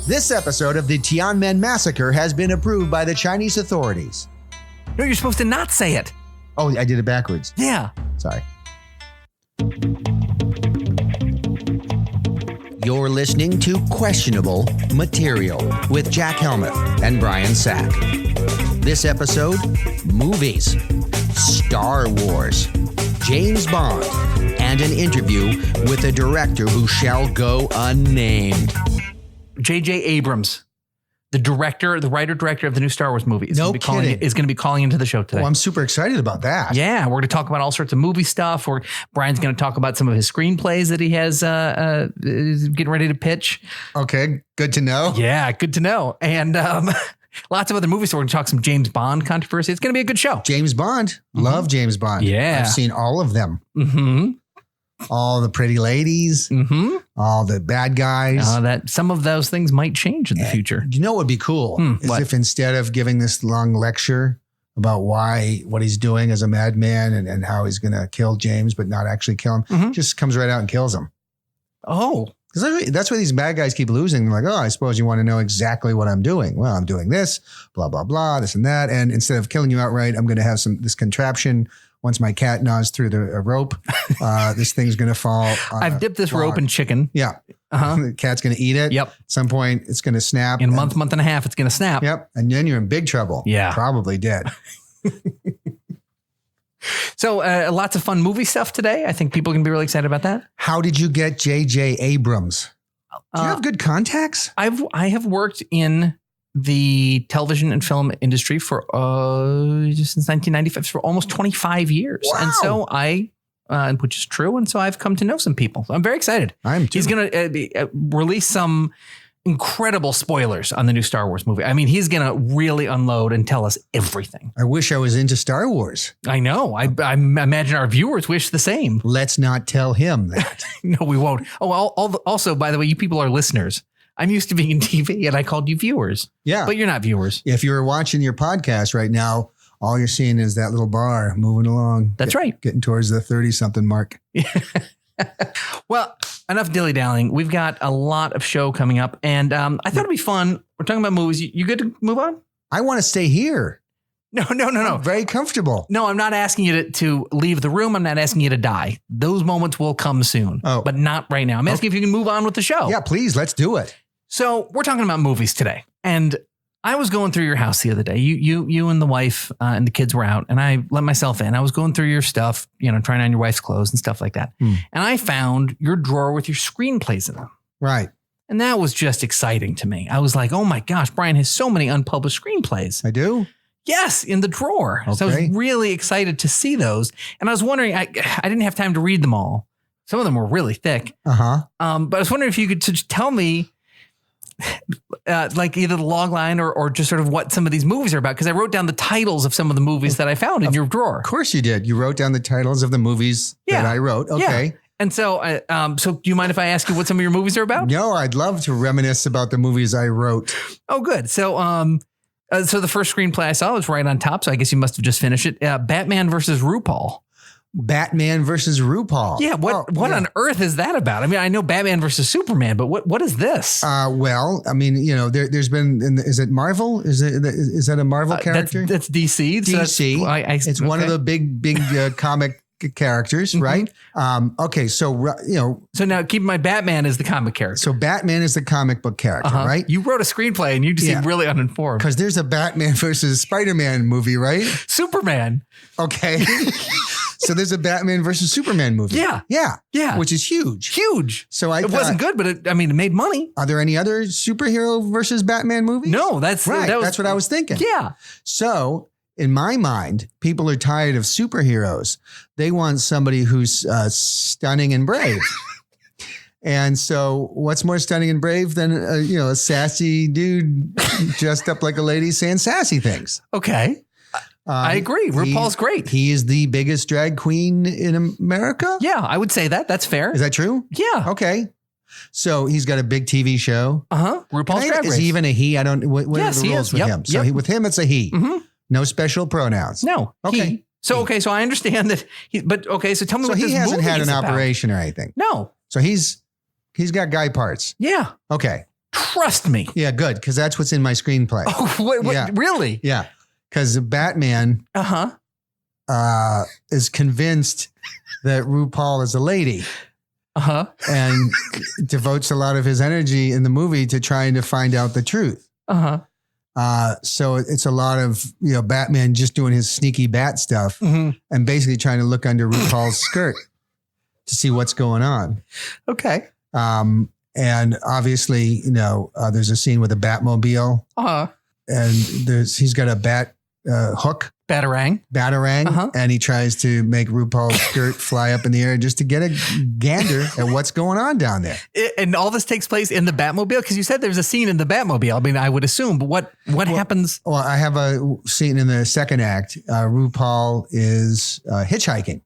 This episode of the Tiananmen Massacre has been approved by the Chinese authorities. No, you're supposed to not say it. Oh, I did it backwards. Yeah. Sorry. You're listening to Questionable Material with Jack Helmuth and Brian Sack. This episode, movies, Star Wars, James Bond, and an interview with a director who shall go unnamed. J.J. Abrams, the writer-director of the new Star Wars movie, is going to be calling into the show today. Oh, I'm super excited about that. Yeah, we're going to talk about all sorts of movie stuff. Brian's going to talk about some of his screenplays that he has getting ready to pitch. Okay, good to know. Yeah, good to know. And lots of other movies. So we're going to talk some James Bond controversy. It's going to be a good show. James Bond. Love James Bond. Yeah. I've seen all of them. Mm-hmm. All the pretty ladies, all the bad guys. That some of those things might change in the future. You know what would be cool? Is if instead of giving this long lecture about what he's doing as a madman and how he's going to kill James, but not actually kill him, just comes right out and kills him. Oh. Because that's why these bad guys keep losing. They're like, oh, I suppose you want to know exactly what I'm doing. Well, I'm doing this, blah, blah, blah, this and that. And instead of killing you outright, I'm going to have this contraption. Once my cat gnaws through the rope, this thing's going to fall. I've dipped this rope in chicken. Yeah. The cat's going to eat it. Yep. At some point, it's going to snap. In a month and a half, it's going to snap. Yep. And then you're in big trouble. Yeah. Probably dead. So lots of fun movie stuff today. I think people can be really excited about that. How did you get J.J. Abrams? Do you have good contacts? I have worked in the television and film industry for since 1995, for almost 25 years. Wow. And so which is true. And so I've come to know some people. So I'm very excited. I am too. He's going to release some incredible spoilers on the new Star Wars movie. I mean, he's going to really unload and tell us everything. I wish I was into Star Wars. I know. I imagine our viewers wish the same. Let's not tell him that. No, we won't. Oh, also, by the way, you people are listeners. I'm used to being in TV and I called you viewers. Yeah. But you're not viewers. If you're watching your podcast right now, all you're seeing is that little bar moving along. That's right. Getting towards the 30-something mark. Well, enough dilly-dallying. We've got a lot of show coming up. And I thought it'd be fun. We're talking about movies. You good to move on? I want to stay here. No. I'm very comfortable. No, I'm not asking you to leave the room. I'm not asking you to die. Those moments will come soon. But not right now. I'm asking if you can move on with the show. Yeah, please. Let's do it. So we're talking about movies today. And I was going through your house the other day. You and the wife and the kids were out, and I let myself in. I was going through your stuff, trying on your wife's clothes and stuff like that. And I found your drawer with your screenplays in them. Right. And that was just exciting to me. I was like, oh my gosh, Brian has so many unpublished screenplays. I do? Yes, in the drawer. Okay. So I was really excited to see those. And I was wondering, I didn't have time to read them all. Some of them were really thick. But I was wondering if you could tell me like either the log line or just sort of what some of these movies are about. Because I wrote down the titles of some of the movies that I found in your drawer. Of course you did. You wrote down the titles of the movies that I wrote. Okay. Yeah. And so, so do you mind if I ask you what some of your movies are about? No, I'd love to reminisce about the movies I wrote. Oh, good. So, so the first screenplay I saw was right on top. So I guess you must have just finished it. Batman versus RuPaul. Batman versus RuPaul. Yeah. What on earth is that about? I mean, I know Batman versus Superman, but what is this? Well, I mean, there's been, is it Marvel? Is that a Marvel character? That's DC. DC. So it's one of the big comic characters, right? Okay. So, So now keep in mind, Batman is the comic character. So Batman is the comic book character, right? You wrote a screenplay and you just seem really uninformed. Because there's a Batman versus Spider-Man movie, right? Superman. Okay. So there's a Batman versus Superman movie. Yeah. Which is huge. So it wasn't good, but it made money. Are there any other superhero versus Batman movies? No, that's right. That's what I was thinking. Yeah. So in my mind, people are tired of superheroes. They want somebody who's stunning and brave. And so what's more stunning and brave than a sassy dude dressed up like a lady saying sassy things? Okay. I agree. RuPaul's great. He is the biggest drag queen in America. Yeah, I would say that. That's fair. Is that true? Yeah. Okay. So he's got a big TV show. RuPaul's Drag Race. Is he even a he? I don't. What are the rules with him? So with him, it's a he. No special pronouns. No. Okay. He. So so I understand that. So tell me what this movie is about. So he hasn't had an operation or anything. No. So he's got guy parts. Yeah. Okay. Trust me. Yeah, good, because that's what's in my screenplay. Oh, what, Yeah. Really? Yeah, because Batman is convinced that RuPaul is a lady. And devotes a lot of his energy in the movie to trying to find out the truth. So it's a lot of, Batman just doing his sneaky bat stuff and basically trying to look under RuPaul's skirt to see what's going on. Okay. And obviously, there's a scene with a Batmobile and he's got a bat hook. Batarang. And he tries to make RuPaul's skirt fly up in the air just to get a gander at what's going on down there. And all this takes place in the Batmobile? Because you said there's a scene in the Batmobile. I mean, I would assume, but what happens? Well, I have a scene in the second act. RuPaul is hitchhiking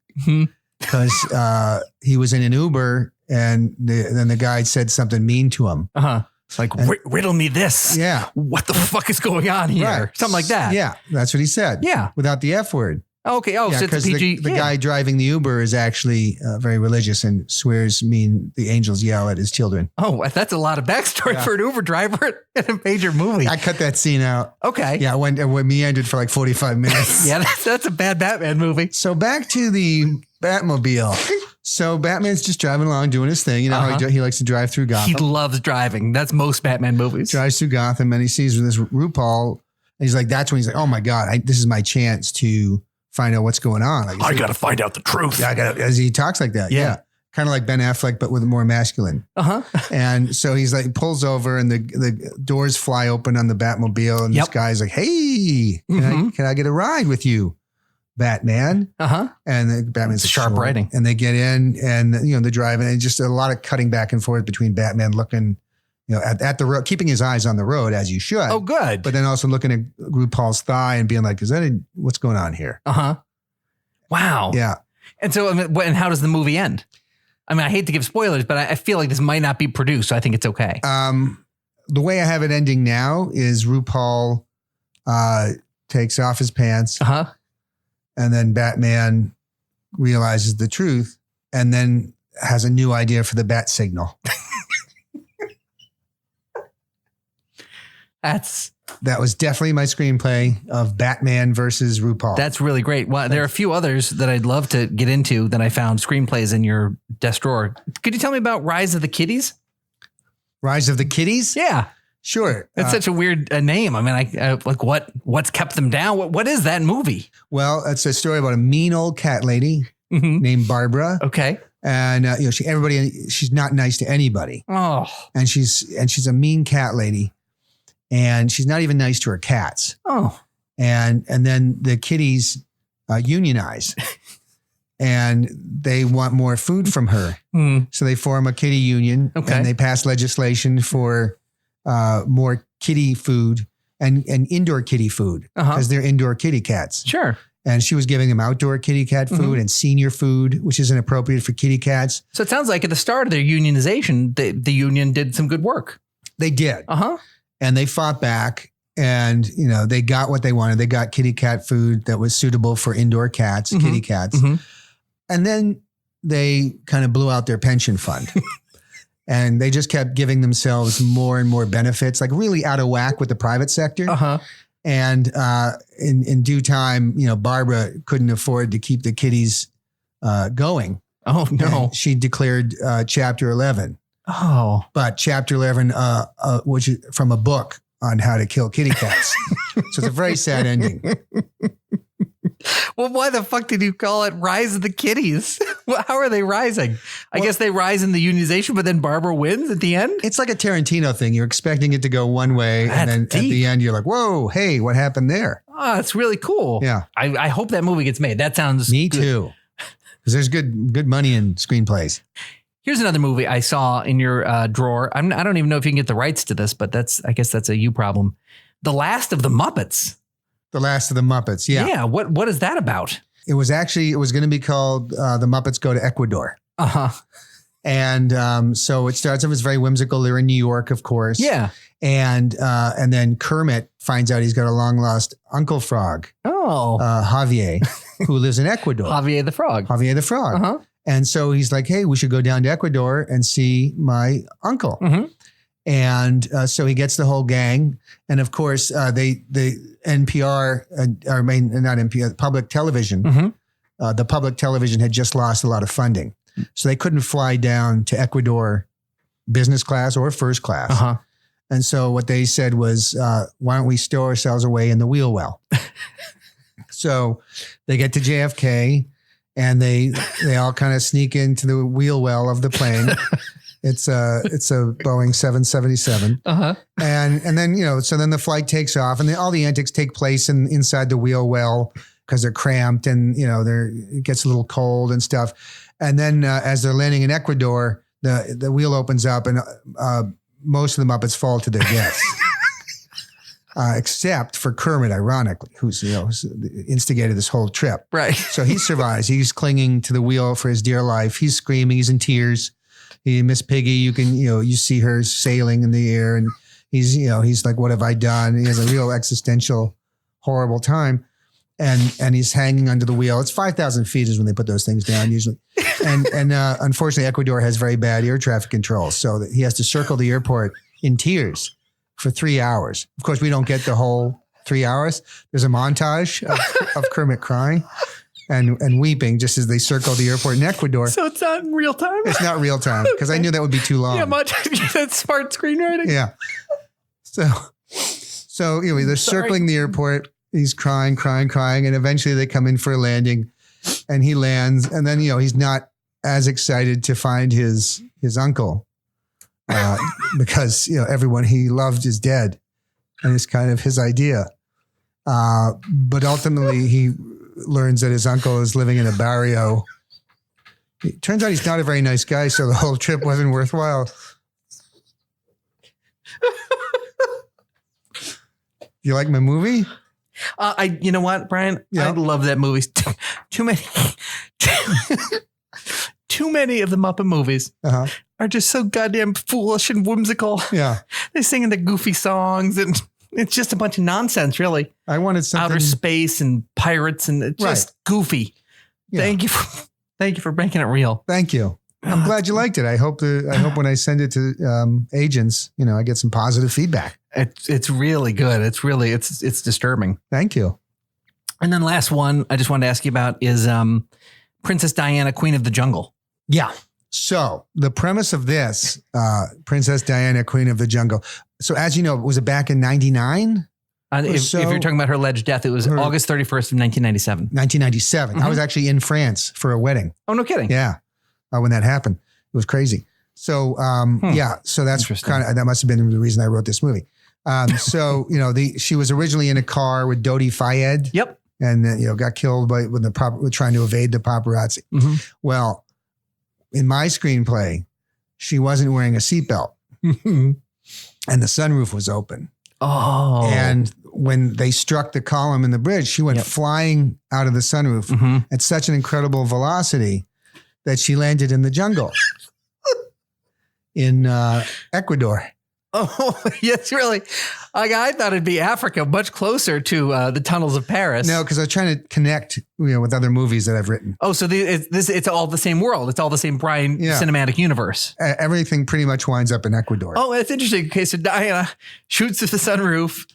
because he was in an Uber and then the guy said something mean to him. It's like, riddle me this. Yeah. What the fuck is going on here? Right. Something like that. Yeah, that's what he said. Yeah. Without the F word. Okay. Oh, yeah, so it's a PG. The guy driving the Uber is actually very religious and swears the angels yell at his children. Oh, that's a lot of backstory for an Uber driver in a major movie. I cut that scene out. Okay. Yeah, when meandered for like 45 minutes. Yeah, that's a bad Batman movie. So back to the Batmobile. So Batman's just driving along doing his thing. You know how he likes to drive through Gotham. He loves driving. That's most Batman movies. Drives through Gotham and he sees this RuPaul. And he's like, that's when he's like, oh my God, this is my chance to find out what's going on. Like, I got to find out the truth. Yeah, as he talks like that. Yeah. Kind of like Ben Affleck, but with more masculine. And so he's like, pulls over and the doors fly open on the Batmobile. And this guy's like, hey, can I get a ride with you, Batman? And the Batman's sharp writing. And they get in and, they're driving and just a lot of cutting back and forth between Batman looking, at the road, keeping his eyes on the road as you should. Oh, good. But then also looking at RuPaul's thigh and being like, what's going on here? Wow. Yeah. And so, and how does the movie end? I mean, I hate to give spoilers, but I feel like this might not be produced, so I think it's okay. The way I have it ending now is RuPaul takes off his pants. And then Batman realizes the truth and then has a new idea for the bat signal. That was definitely my screenplay of Batman versus RuPaul. That's really great. Well, there are a few others that I'd love to get into that I found screenplays in your desk drawer. Could you tell me about Rise of the Kitties? Rise of the Kitties? Yeah. Sure. It's such a weird name. I mean, like what's kept them down? What is that movie? Well, it's a story about a mean old cat lady named Barbara. Okay. And she's not nice to anybody. Oh. And she's a mean cat lady. And she's not even nice to her cats. Oh. And then the kitties unionize. And they want more food from her. So they form a kitty union. Okay. And they pass legislation for more kitty food and indoor kitty food. Because they're indoor kitty cats. Sure. And she was giving them outdoor kitty cat food and senior food, which isn't appropriate for kitty cats. So it sounds like at the start of their unionization, the union did some good work. They did. And they fought back and, they got what they wanted. They got kitty cat food that was suitable for indoor cats, kitty cats. And then they kind of blew out their pension fund and they just kept giving themselves more and more benefits, like really out of whack with the private sector. And in due time, Barbara couldn't afford to keep the kitties going. Oh, no. And she declared Chapter 11. Oh, but Chapter 11, which is from a book on how to kill kitty cats. So it's a very sad ending. Well, why the fuck did you call it Rise of the Kitties? How are they rising? I guess they rise in the unionization, but then Barbara wins at the end? It's like a Tarantino thing. You're expecting it to go one way. That's and then deep. At the end, you're like, whoa, hey, what happened there? Oh, it's really cool. Yeah. I hope that movie gets made. That sounds Me good. too. Because there's good money in screenplays. Here's another movie I saw in your drawer. I don't even know if you can get the rights to this, but I guess that's a you problem. The Last of the Muppets. The Last of the Muppets. Yeah. Yeah. What is that about? It was going to be called The Muppets Go to Ecuador. And so it starts off as very whimsical. They're in New York, of course. Yeah. And then Kermit finds out he's got a long lost Uncle Frog. Oh. Javier, who lives in Ecuador. Javier the Frog. Javier the Frog. And so he's like, hey, we should go down to Ecuador and see my uncle. And so he gets the whole gang. And of course, the NPR, not NPR, public television, the public television had just lost a lot of funding. So they couldn't fly down to Ecuador business class or first class. And so what they said was, why don't we stow ourselves away in the wheel well? So they get to JFK and they all kind of sneak into the wheel well of the plane. It's a Boeing 777. And then, so then the flight takes off and all the antics take place inside the wheel well because they're cramped and, it gets a little cold and stuff. And then as they're landing in Ecuador, the wheel opens up and most of the Muppets fall to their deaths. Except for Kermit, ironically, who's instigated this whole trip. Right. So he survives. He's clinging to the wheel for his dear life. He's screaming. He's in tears. Miss Piggy, you can you see her sailing in the air, and he's like, what have I done? He has a real existential, horrible time, and he's hanging under the wheel. It's 5,000 feet is when they put those things down usually, and unfortunately Ecuador has very bad air traffic control, so that he has to circle the airport in tears for 3 hours. Of course, we don't get the whole 3 hours. There's a montage of Kermit crying and weeping just as they circle the airport in Ecuador. So it's not in real time? It's not real time because I knew that would be too long. Yeah, that's smart screenwriting. Yeah. So they're circling the airport. He's crying. And eventually they come in for a landing and he lands. And then, he's not as excited to find his uncle because, everyone he loved is dead. And it's kind of his idea. But ultimately he learns that his uncle is living in a barrio. It turns out he's not a very nice guy, so the whole trip wasn't worthwhile. You like my movie? You know what, Brian? Yeah. I love that movie. Too many of the Muppet movies are just so goddamn foolish and whimsical. Yeah. They sing in the goofy songs and it's just a bunch of nonsense, really. I wanted something outer space and pirates and it's just goofy. Yeah. Thank you for making it real. Thank you. I'm glad you liked it. I hope when I send it to agents, I get some positive feedback. It's really good. It's disturbing. Thank you. And then last one I just wanted to ask you about is Princess Diana, Queen of the Jungle. Yeah. So the premise of this, Princess Diana, Queen of the Jungle. So as you know, was it back in 99? If you're talking about her alleged death, it was August 31st of 1997. 1997. I was actually in France for a wedding. Oh, no kidding. Yeah. When that happened, it was crazy. So, so that's that must have been the reason I wrote this movie. She was originally in a car with Dodi Fayed. Yep. And, got killed with trying to evade the paparazzi. Well, in my screenplay, she wasn't wearing a seatbelt and the sunroof was open. Oh. And when they struck the column in the bridge, she went flying out of the sunroof at such an incredible velocity that she landed in the jungle in Ecuador. Oh, yes, really. I thought it'd be Africa, much closer to the tunnels of Paris. No, because I was trying to connect, with other movies that I've written. Oh, so it's all the same world. It's all the same Brian cinematic universe. Everything pretty much winds up in Ecuador. Oh, that's interesting. Okay, so Diana shoots through the sunroof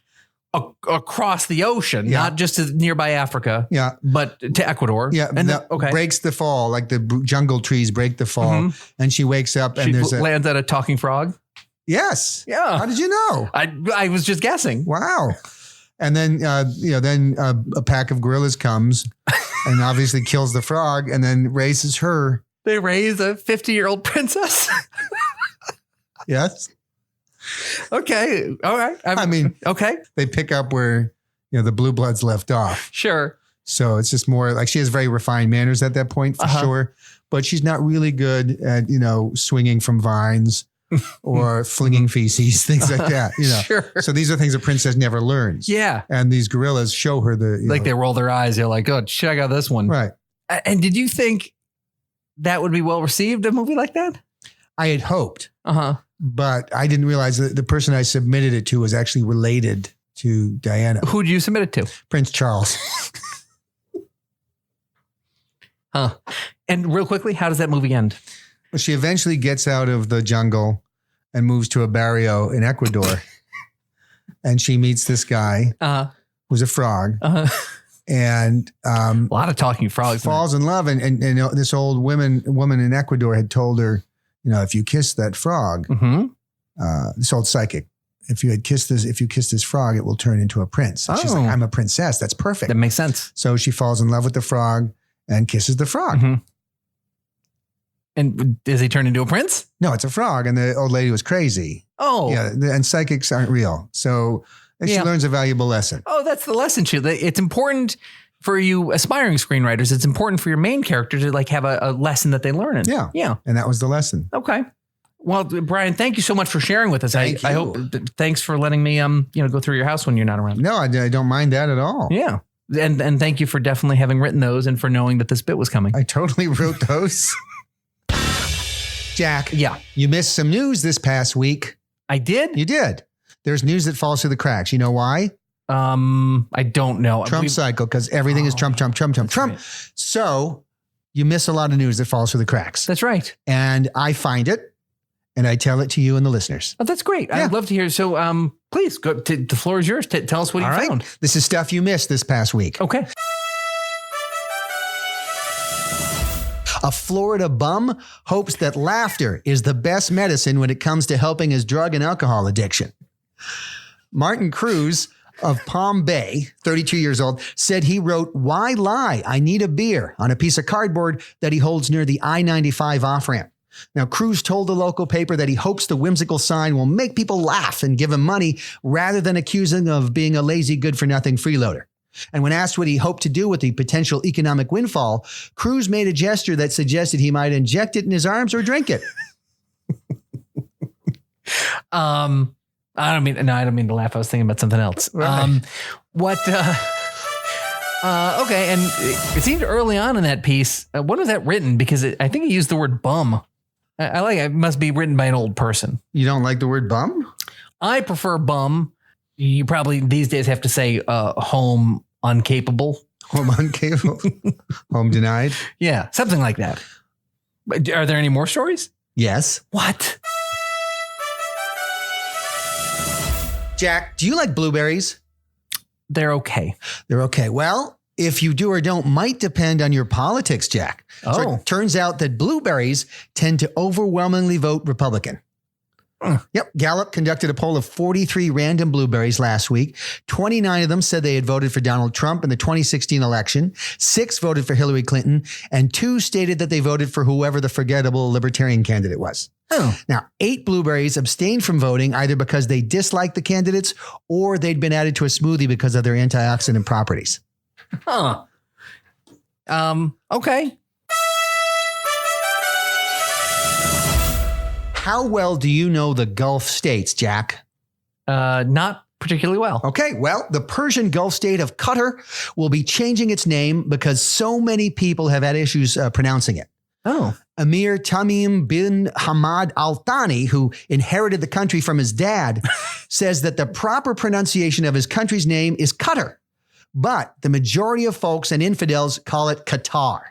across the ocean, not just to nearby Africa, but to Ecuador. Yeah, and breaks the fall, like the jungle trees break the fall, and she wakes up and lands at a talking frog. Yes. Yeah. How did you know? I was just guessing. Wow. And then, a pack of gorillas comes and obviously kills the frog and then raises her. They raise a 50-year-old princess. Yes. Okay. All right. Okay. They pick up where, the blue bloods left off. Sure. So it's just more like she has very refined manners at that point for sure, but she's not really good at, swinging from vines or flinging feces, things like that, Sure. So these are things a princess never learns. Yeah. And these gorillas show her they roll their eyes. They're like, oh, check out this one. Right. And did you think that would be well received, a movie like that? I had hoped, but I didn't realize that the person I submitted it to was actually related to Diana. Who did you submit it to? Prince Charles. And real quickly, how does that movie end? She eventually gets out of the jungle and moves to a barrio in Ecuador. And she meets this guy who's a frog. And a lot of talking frogs. Falls in love. And this old woman in Ecuador had told her, if you kiss that frog, this old psychic, if you kiss this frog, it will turn into a prince. And she's like, I'm a princess. That's perfect. That makes sense. So she falls in love with the frog and kisses the frog. And does he turn into a prince? No, it's a frog. And the old lady was crazy. Oh. Yeah. And psychics aren't real. So she learns a valuable lesson. Oh, that's the lesson. It's important for you aspiring screenwriters. It's important for your main character to like have a lesson that they learn. Yeah. And that was the lesson. Okay. Well, Brian, thank you so much for sharing with us. I hope. Thanks for letting me, go through your house when you're not around. No, I don't mind that at all. Yeah. And thank you for definitely having written those and for knowing that this bit was coming. I totally wrote those. Jack. Yeah. You missed some news this past week. I did? You did. There's news that falls through the cracks. You know why? I don't know. Trump cycle, because everything is Trump. Right. So you miss a lot of news that falls through the cracks. That's right. And I find it and I tell it to you and the listeners. Oh, that's great. Yeah. I'd love to hear. So please go. The floor is yours. Tell us what you found. This is stuff you missed this past week. Okay. A Florida bum hopes that laughter is the best medicine when it comes to helping his drug and alcohol addiction. Martin Cruz of Palm Bay, 32 years old, said he wrote, "Why lie? I need a beer," on a piece of cardboard that he holds near the I-95 off-ramp. Now, Cruz told the local paper that he hopes the whimsical sign will make people laugh and give him money rather than accuse him of being a lazy, good-for-nothing freeloader. And when asked what he hoped to do with the potential economic windfall, Cruz made a gesture that suggested he might inject it in his arms or drink it. I don't mean to laugh. I was thinking about something else. Right. Okay. And it seemed early on in that piece. When was that written? Because I think he used the word bum. I like it. It must be written by an old person. You don't like the word bum? I prefer bum. You probably these days have to say home uncapable. Home uncapable. Home denied. Yeah. Something like that. But are there any more stories? Yes. What? Jack, do you like blueberries? They're okay. They're okay. Well, if you do or don't might depend on your politics, Jack. Oh. So it turns out that blueberries tend to overwhelmingly vote Republican. Yep. Gallup conducted a poll of 43 random blueberries last week. 29 of them said they had voted for Donald Trump in the 2016 election. 6 voted for Hillary Clinton, and 2 stated that they voted for whoever the forgettable libertarian candidate was. Oh. Now, 8 blueberries abstained from voting either because they disliked the candidates or they'd been added to a smoothie because of their antioxidant properties. Huh. Okay. How well do you know the Gulf states, Jack? Not particularly well. Okay, well, the Persian Gulf state of Qatar will be changing its name because so many people have had issues pronouncing it. Oh. Emir Tamim bin Hamad Al Thani, who inherited the country from his dad, says that the proper pronunciation of his country's name is Qatar, but the majority of folks and infidels call it Qatar.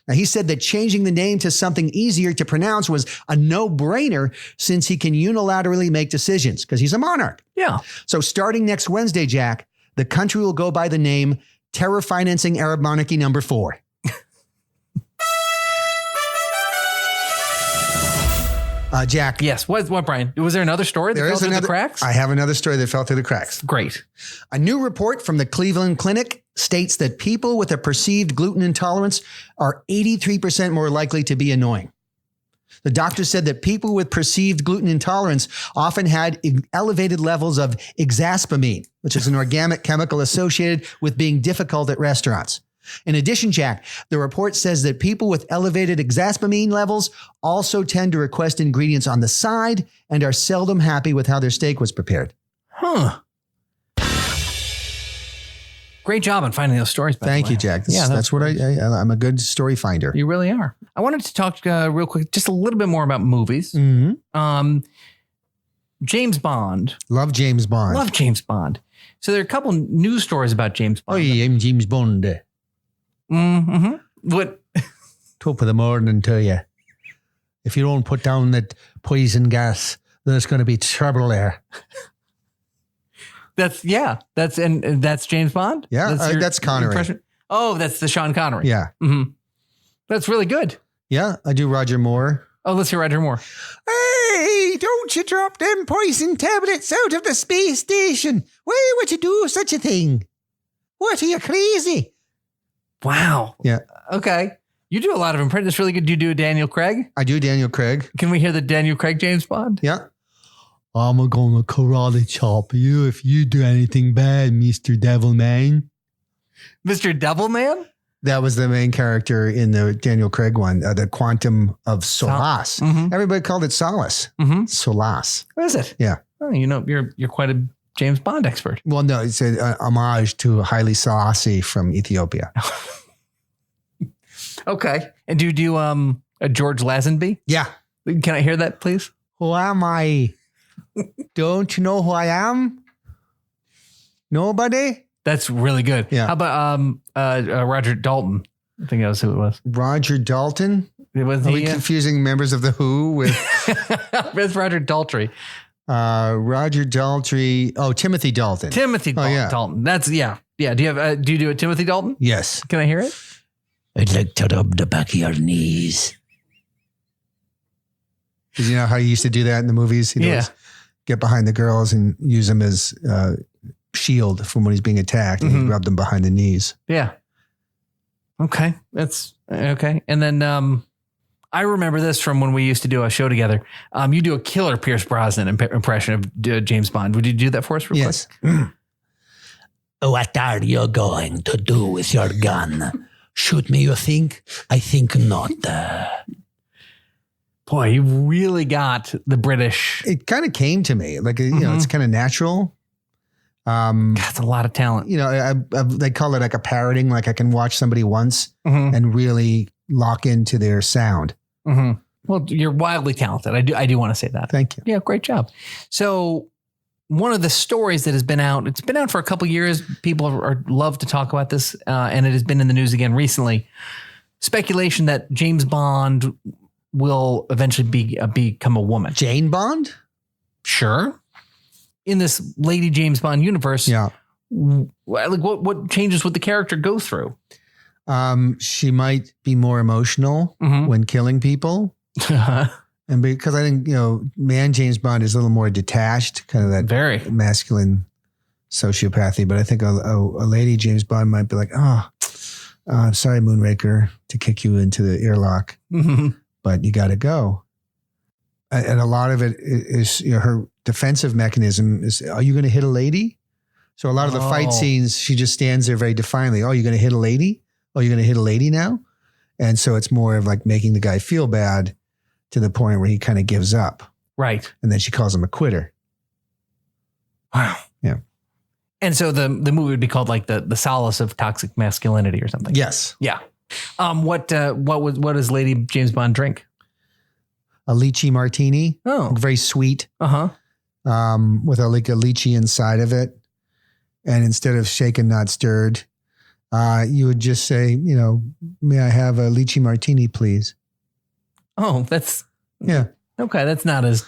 Now, he said that changing the name to something easier to pronounce was a no-brainer since he can unilaterally make decisions because he's a monarch. Yeah. So starting next Wednesday, Jack, the country will go by the name Terror Financing Arab Monarchy Number 4. Jack. Yes. What, Brian? Was there another story that fell through the cracks? I have another story that fell through the cracks. Great. A new report from the Cleveland Clinic states that people with a perceived gluten intolerance are 83% more likely to be annoying. The doctor said that people with perceived gluten intolerance often had elevated levels of exaspamine, which is an organic chemical associated with being difficult at restaurants. In addition, Jack, the report says that people with elevated exaspamine levels also tend to request ingredients on the side and are seldom happy with how their steak was prepared. Huh. Great job on finding those stories. Thank you, Jack. That's what I'm a good story finder. You really are. I wanted to talk real quick, just a little bit more about movies. Mm-hmm. James Bond. Love James Bond. Love James Bond. So there are a couple news stories about James Bond. Oh, yeah, I'm James Bond. Mm-hmm. What? Top of the morning to you. If you don't put down that poison gas there's going to be trouble there. That's James Bond? Yeah, that's Connery. Impression? Oh, that's the Sean Connery. Yeah. Mm-hmm. That's really good. Yeah, I do Roger Moore. Oh, let's hear Roger Moore. Hey, don't you drop them poison tablets out of the space station. Why would you do such a thing? What, are you crazy? Wow. Yeah. Okay. You do a lot of impressions. That's really good. Do you do a Daniel Craig? I do Daniel Craig. Can we hear the Daniel Craig James Bond? Yeah. I'm gonna karate chop you if you do anything bad, Mr. Devilman. Mr. Devilman? That was the main character in the Daniel Craig one, the Quantum of Solace. Mm-hmm. Everybody called it Solace. Mm-hmm. Solace. What is it? Yeah. Oh, you're quite a James Bond expert. Well, no, it's an homage to Haile Selassie from Ethiopia. Okay. And do you do a George Lazenby? Yeah. Can I hear that, please? Who am I? Don't you know who I am? Nobody? That's really good. Yeah. How about Roger Dalton? I think that was who it was. Roger Dalton? Are we confusing members of the Who with with Roger Daltrey? Roger Daltrey. Oh, Timothy Dalton. Dalton. That's yeah. Do you do a Timothy Dalton? Yes. Can I hear it? I'd like to rub the back of your knees. Did you know how he used to do that in the movies? He'd always get behind the girls and use them as shield from when he's being attacked, and he'd rub them behind the knees. Yeah. Okay. That's okay. And then I remember this from when we used to do a show together. You do a killer Pierce Brosnan impression of James Bond. Would you do that for us real quick? What are you going to do with your gun? Shoot me, you think? I think not. Boy, you really got the British. It kind of came to me. Like, you know, it's kind of natural. That's a lot of talent. You know, they call it like a parroting. Like I can watch somebody once and really lock into their sound. Mm-hmm. Well, you're wildly talented. I do want to say that. Thank you. Yeah, great job. So one of the stories that has been out, it's been out for a couple of years. People love to talk about this, and it has been in the news again recently. Speculation that James Bond will eventually become a woman. Jane Bond? Sure. In this Lady James Bond universe, like what changes would the character go through? She might be more emotional when killing people. And because I think, you know, man James Bond is a little more detached, kind of that very masculine sociopathy. But I think a lady James Bond might be like, sorry, Moonraker, to kick you into the airlock, but you got to go. And a lot of it is, you know, her defensive mechanism is, are you going to hit a lady? So a lot of the fight scenes, she just stands there very defiantly. Oh, you're going to hit a lady? Oh, you're going to hit a lady now? And so it's more of like making the guy feel bad to the point where he kind of gives up. Right. And then she calls him a quitter. Wow. Yeah. And so the movie would be called like the Solace of Toxic Masculinity or something. Yes. Yeah. What does Lady James Bond drink? A lychee martini. Oh. Very sweet. Uh-huh. With a lychee inside of it. And instead of shaken, not stirred, you would just say, you know, may I have a lychee martini, please? Oh, that's... Yeah. Okay, that's not as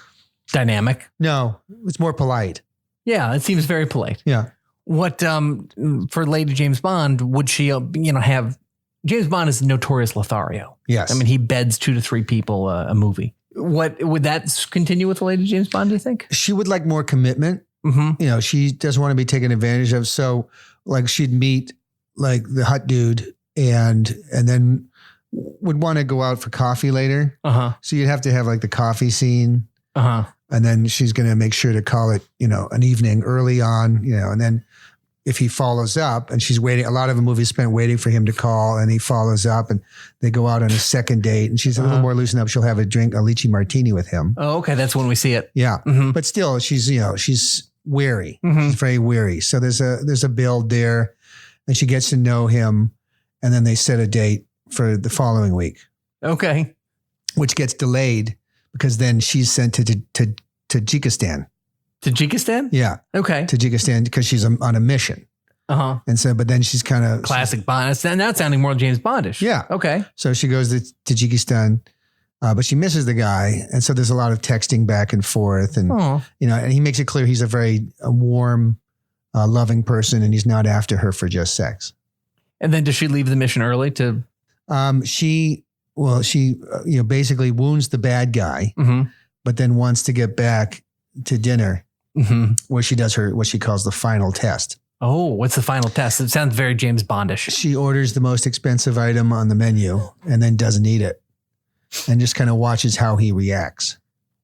dynamic. No, it's more polite. Yeah, it seems very polite. Yeah. What, for Lady James Bond, would she, have... James Bond is notorious Lothario. Yes. I mean, he beds 2 to 3 people a movie. What would that continue with Lady James Bond, do you think? She would like more commitment. You know, she doesn't want to be taken advantage of. So like she'd meet like the hot dude and then would want to go out for coffee later. So you'd have to have like the coffee scene. And then she's going to make sure to call it, you know, an evening early on, you know, and then if he follows up and she's waiting, a lot of the movie spent waiting for him to call and he follows up and they go out on a second date and she's a little more loosened up. She'll have a lychee martini with him. Oh, okay. That's when we see it. Yeah. But still she's, you know, she's wary. She's very wary. So there's a build there and she gets to know him and then they set a date for the following week. Okay. Which gets delayed because then she's sent to Tajikistan. Tajikistan? Yeah. Okay. Tajikistan because she's on a mission. And so, but then she's kind of... Classic Bond. Now it's sounding more James Bondish. Yeah. Okay. So she goes to Tajikistan but she misses the guy. And so there's a lot of texting back and forth. And, and he makes it clear he's a very warm, loving person, and he's not after her for just sex. And then does she leave the mission early to? She basically wounds the bad guy, but then wants to get back to dinner where she does what she calls the final test. Oh, what's the final test? It sounds very James Bondish. She orders the most expensive item on the menu and then doesn't eat it and just kind of watches how he reacts.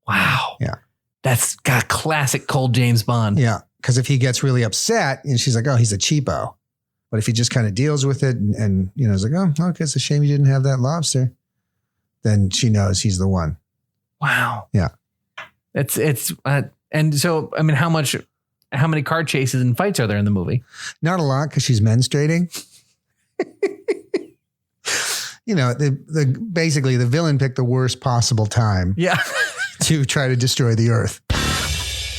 Wow. Yeah. That's got classic cold James Bond. Yeah. Because if he gets really upset and she's like, oh, he's a cheapo. But if he just kind of deals with it and is like, oh, okay, it's a shame you didn't have that lobster, then she knows he's the one. Wow. Yeah. And so, I mean, how many car chases and fights are there in the movie? Not a lot, because she's menstruating. Basically the villain picked the worst possible time. Yeah. to try to destroy the Earth.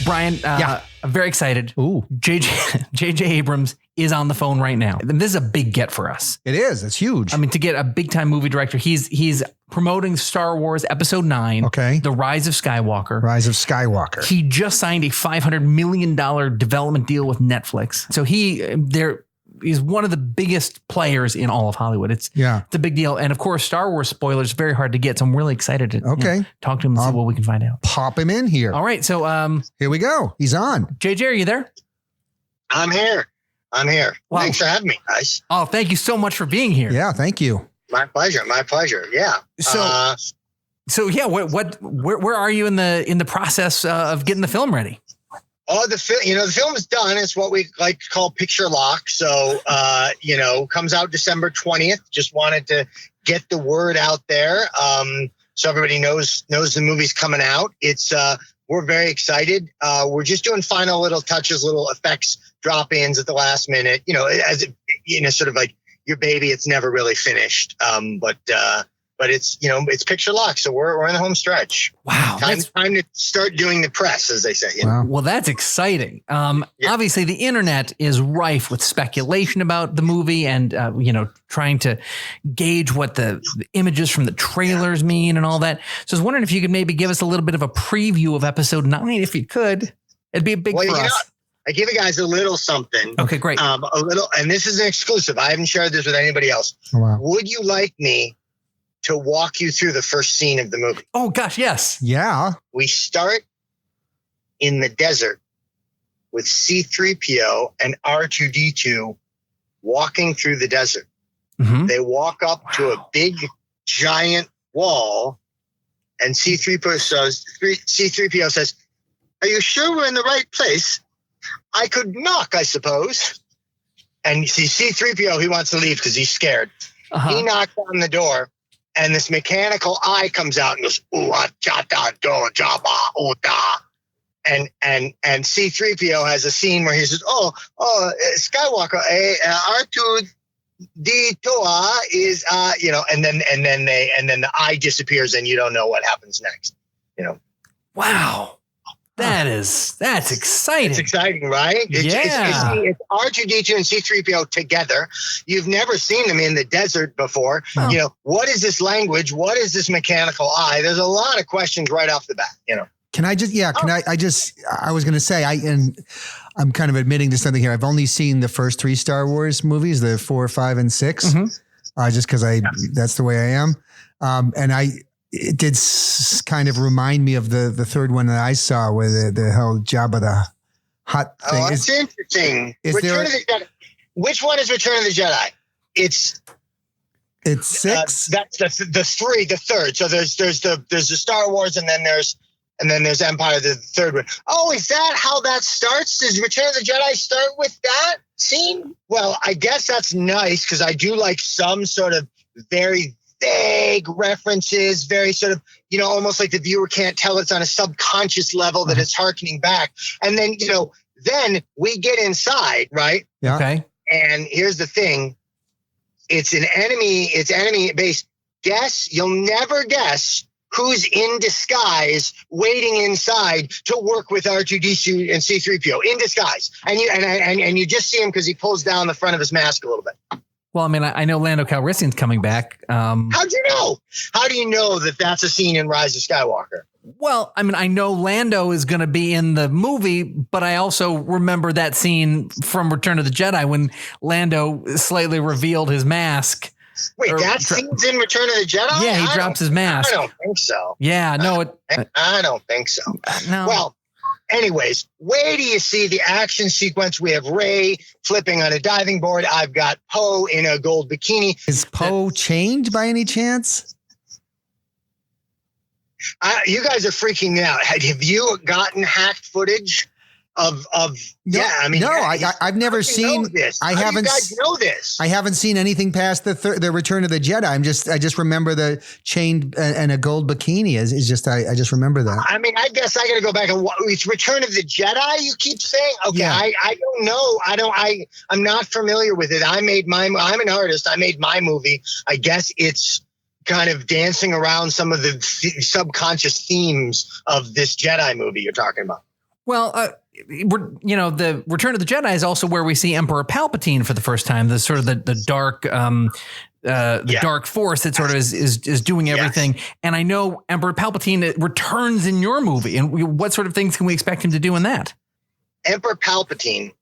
Brian, I'm very excited. Ooh. J.J. Abrams is on the phone right now. And this is a big get for us. It is. It's huge. I mean, to get a big time movie director, he's promoting Star Wars Episode 9. Okay. The Rise of Skywalker. Rise of Skywalker. He just signed a $500 million development deal with Netflix. So he's one of the biggest players in all of Hollywood. It's a big deal. And of course, Star Wars spoilers, very hard to get. So I'm really excited to talk to him and see what we can find out. Pop him in here. All right. So here we go. He's on. JJ, are you there? I'm here. Wow. Thanks for having me, guys. Oh, thank you so much for being here. Yeah, thank you. My pleasure. Yeah. Where are you in the process of getting the film ready? Oh, the film is done. It's what we like to call picture lock. So, comes out December 20th. Just wanted to get the word out there. So everybody knows the movie's coming out. It's, we're very excited. We're just doing final little touches, little effects, drop-ins at the last minute, sort of like your baby. It's never really finished. But it's, it's picture lock. So we're in the home stretch. Wow. Time to start doing the press, as they say. Wow. Well, that's exciting. Obviously the internet is rife with speculation about the movie and, trying to gauge what the images from the trailers mean and all that. So I was wondering if you could maybe give us a little bit of a preview of episode 9, if you could. It'd be a big for us. I give you guys a little something. Okay, great. A little, and this is an exclusive. I haven't shared this with anybody else. Oh, wow. Would you like me to walk you through the first scene of the movie? Oh gosh, yes. Yeah. We start in the desert with C-3PO and R2-D2 walking through the desert. Mm-hmm. They walk up to a big, giant wall, and C-3PO says, "Are you sure we're in the right place? I could knock, I suppose." And you see C-3PO, he wants to leave because he's scared. Uh-huh. He knocks on the door, and this mechanical eye comes out and goes, "Ooh, cha da do jaba ooh da." And C-3PO has a scene where he says, Skywalker, R2-D2 is and then the eye disappears and you don't know what happens next. Wow. That's exciting. It's exciting, right? It's R2-D2 and C-3PO together. You've never seen them in the desert before. Oh. What is this language? What is this mechanical eye? There's a lot of questions right off the bat, Can I just, I was going to say, I'm kind of admitting to something here. I've only seen the first 3 Star Wars movies, the 4, 5, and 6, just because that's the way I am. It did kind of remind me of the third one that I saw where the whole Jabba the Hutt thing. Oh, that's interesting. Return of the Jedi. Which one is Return of the Jedi? It's 6. That's the third. So there's the Star Wars, and then there's Empire, the third one. Oh, is that how that starts? Does Return of the Jedi start with that scene? Well, I guess that's nice because I do like some sort of very vague references, very sort of, almost like the viewer can't tell it's on a subconscious level that it's hearkening back. And then, then we get inside, right? Yeah. Okay. And here's the thing. It's enemy based. You'll never guess who's in disguise waiting inside to work with R2-D2 and C-3PO in disguise. And you just see him because he pulls down the front of his mask a little bit. Well, I mean, I know Lando Calrissian's coming back. How'd you know? How do you know that that's a scene in Rise of Skywalker? Well, I mean, I know Lando is going to be in the movie, but I also remember that scene from Return of the Jedi when Lando slightly revealed his mask. Wait, that scene's in Return of the Jedi? Yeah, he drops his mask. I don't think so. Yeah, no. I don't think so. No. Well, anyways, where do you see the action sequence? We have Rey flipping on a diving board. I've got Poe in a gold bikini. Is Poe chained by any chance? You guys are freaking me out. Have you gotten hacked footage of? I mean, no, I've never seen this. I How haven't. Do you guys know this? I haven't seen anything past the Return of the Jedi. I just remember the chained and a gold bikini. Is just I just remember that. I mean, I guess I got to go back and watch. It's Return of the Jedi. You keep saying, okay. Yeah. I don't know. I'm not familiar with it. I'm an artist. I made my movie. I guess it's kind of dancing around some of the subconscious themes of this Jedi movie you're talking about. Well, the Return of the Jedi is also where we see Emperor Palpatine for the first time. The sort of the dark, dark force that sort of is doing everything. Yes. And I know Emperor Palpatine returns in your movie. And what sort of things can we expect him to do in that? Emperor Palpatine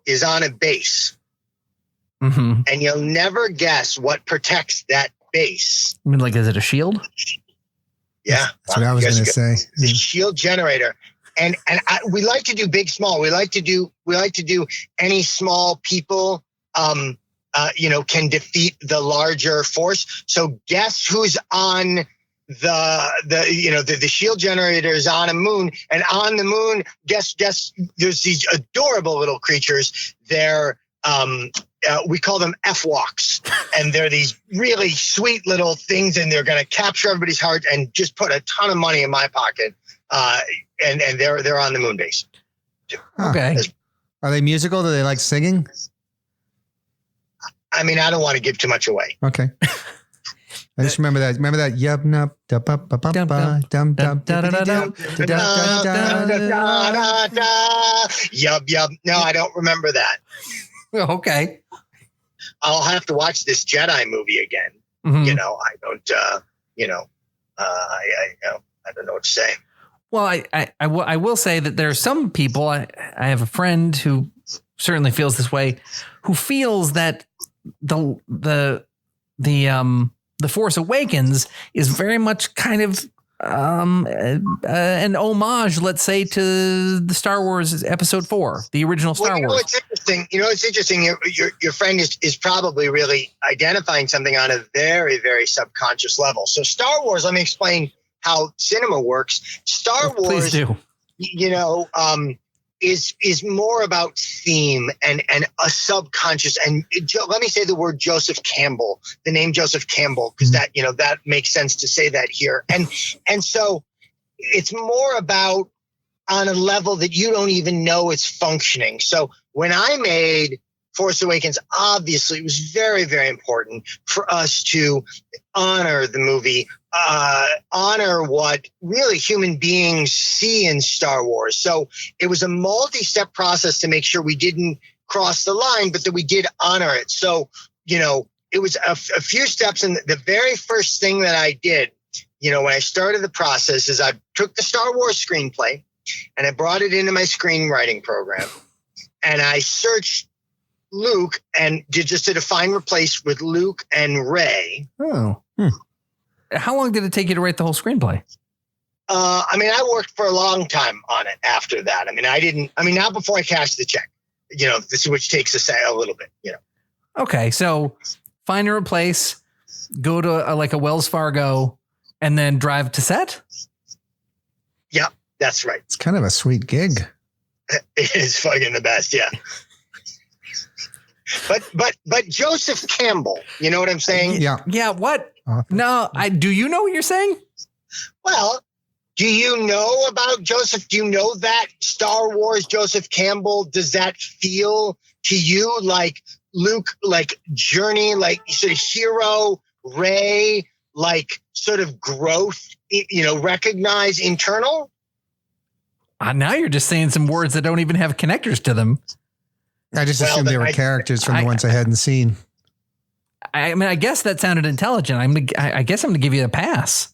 is on a base, and you'll never guess what protects that base. I mean, like, is it a shield? Yeah, that's what I was going to say. The shield generator. And we like to do big, small. We like to do any small people, can defeat the larger force. So guess who's on the shield generator is on a moon, and on the moon, guess there's these adorable little creatures. They're we call them F-walks, and they're these really sweet little things, and they're going to capture everybody's heart and just put a ton of money in my pocket. And they're on the moon base. Okay. Are they musical? Do they like singing? I mean, I don't want to give too much away. Okay. I just remember that. Remember that? Yup, nup, da ba ba ba ba, dum dum da da da da da da. Yup. No, I don't remember that. Okay. I'll have to watch this Jedi movie again. Mm-hmm. I don't. I don't know what to say. Well, I will say that there are some people. I have a friend who certainly feels this way, who feels that the Force Awakens is very much kind of an homage, let's say, to the Star Wars Episode 4, the original Star Wars. It's interesting. It's interesting. Your friend is probably really identifying something on a very, very subconscious level. So Star Wars. Let me explain how cinema works. Star Wars, please do. Is more about theme and a subconscious. And let me say the word Joseph Campbell, the name Joseph Campbell, because that makes sense to say that here. And so it's more about on a level that you don't even know it's functioning. So when I made Force Awakens, obviously it was very, very important for us to honor the movie, honor what really human beings see in Star Wars. So it was a multi-step process to make sure we didn't cross the line, but that we did honor it. So, it was a few steps. And the very first thing that I did, when I started the process, is I took the Star Wars screenplay and I brought it into my screenwriting program, and I searched Luke and did a find replace with Luke and Rey. Oh. How long did it take you to write the whole screenplay? I worked for a long time on it after that. Not before I cashed the check, which takes a little bit, Okay. So find and replace, go to a Wells Fargo, and then drive to set. Yep, that's right. It's kind of a sweet gig. It's fucking the best. Yeah. But Joseph Campbell, you know what I'm saying? Yeah. Yeah. What? No, do you know what you're saying? Well, do you know about Joseph? Do you know that Star Wars Joseph Campbell? Does that feel to you like Luke, like journey, like sort of hero, Rey, like sort of growth, recognize internal? Now you're just saying some words that don't even have connectors to them. I just assumed they were characters from the ones I hadn't seen. I mean, I guess that sounded intelligent. I guess I'm going to give you a pass.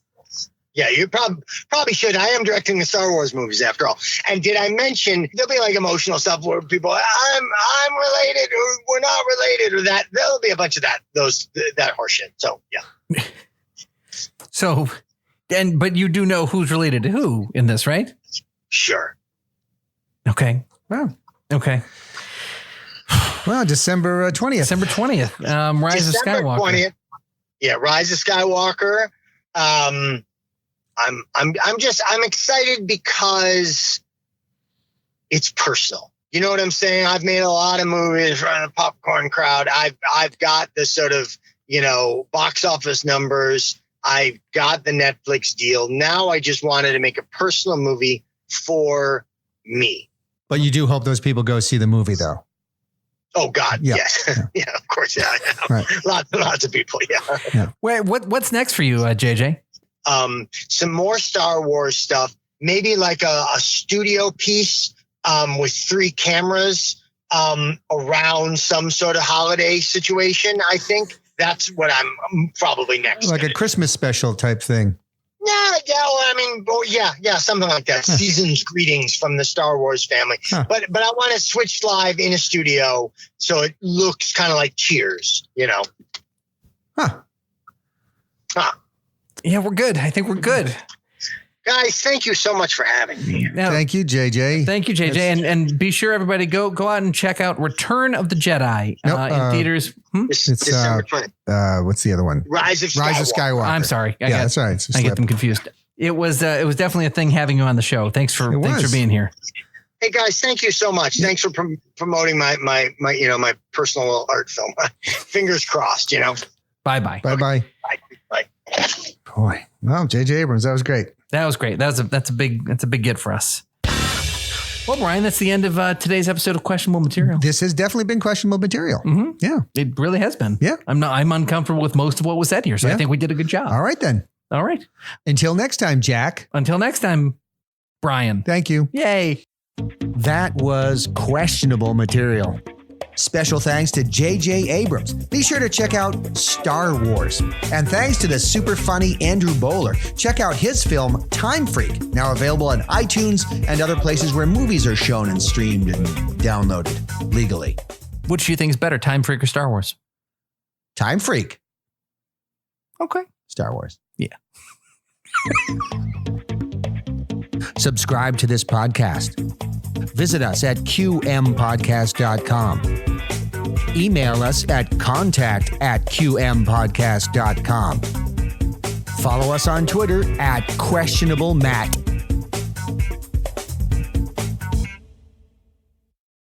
Yeah, you probably should. I am directing the Star Wars movies after all. And did I mention there'll be like emotional stuff where people, I'm related or we're not related or that. There'll be a bunch of that horse shit. So yeah. So, but you do know who's related to who in this, right? Sure. Okay. Wow. Okay. Well, December 20th. December 20th. Rise of Skywalker. 20th. Yeah, Rise of Skywalker. I'm excited because it's personal. You know what I'm saying? I've made a lot of movies in front of the popcorn crowd. I've got the sort of, box office numbers. I got the Netflix deal. Now I just wanted to make a personal movie for me. But you do hope those people go see the movie, though. Oh God, yeah. Yes, yeah. Yeah, of course, yeah. Right. Lots of people, yeah. Wait, what's next for you, JJ? Some more Star Wars stuff. Maybe like a studio piece with 3 cameras around some sort of holiday situation. I think that's what I'm probably next. Like a Christmas special type thing. Yeah, something like that. Season's greetings from the Star Wars family. Huh. But I want to switch live in a studio so it looks kind of like Cheers, Huh. Yeah, we're good. I think we're good. Guys, thank you so much for having me. Now, thank you, JJ. Thank you, JJ. And be sure, everybody, go out and check out Return of the Jedi in theaters. It's December 20th. What's the other one? Rise of Skywalker. I'm sorry. That's all right. I get them confused. It was definitely a thing having you on the show. Thanks for being here. Hey guys, thank you so much. Thanks for promoting my personal art film. Fingers crossed. Bye. Bye. Boy, well, J.J. Abrams, that was great. That was great. That's a big get for us. Well, Brian, that's the end of today's episode of Questionable Material. This has definitely been questionable material. Mm-hmm. Yeah, it really has been. Yeah, I'm uncomfortable with most of what was said here, so I think we did a good job. All right then. All right. Until next time, Jack. Until next time, Brian. Thank you. Yay. That was questionable material. Special thanks to J.J. Abrams. Be sure to check out Star Wars. And thanks to the super funny Andrew Bowler. Check out his film, Time Freak, now available on iTunes and other places where movies are shown and streamed and downloaded legally. Which do you think is better, Time Freak or Star Wars? Time Freak. Okay. Star Wars. Yeah. Subscribe to this podcast. Visit us at qmpodcast.com. Email us at contact@qmpodcast.com. Follow us on Twitter at questionablematt.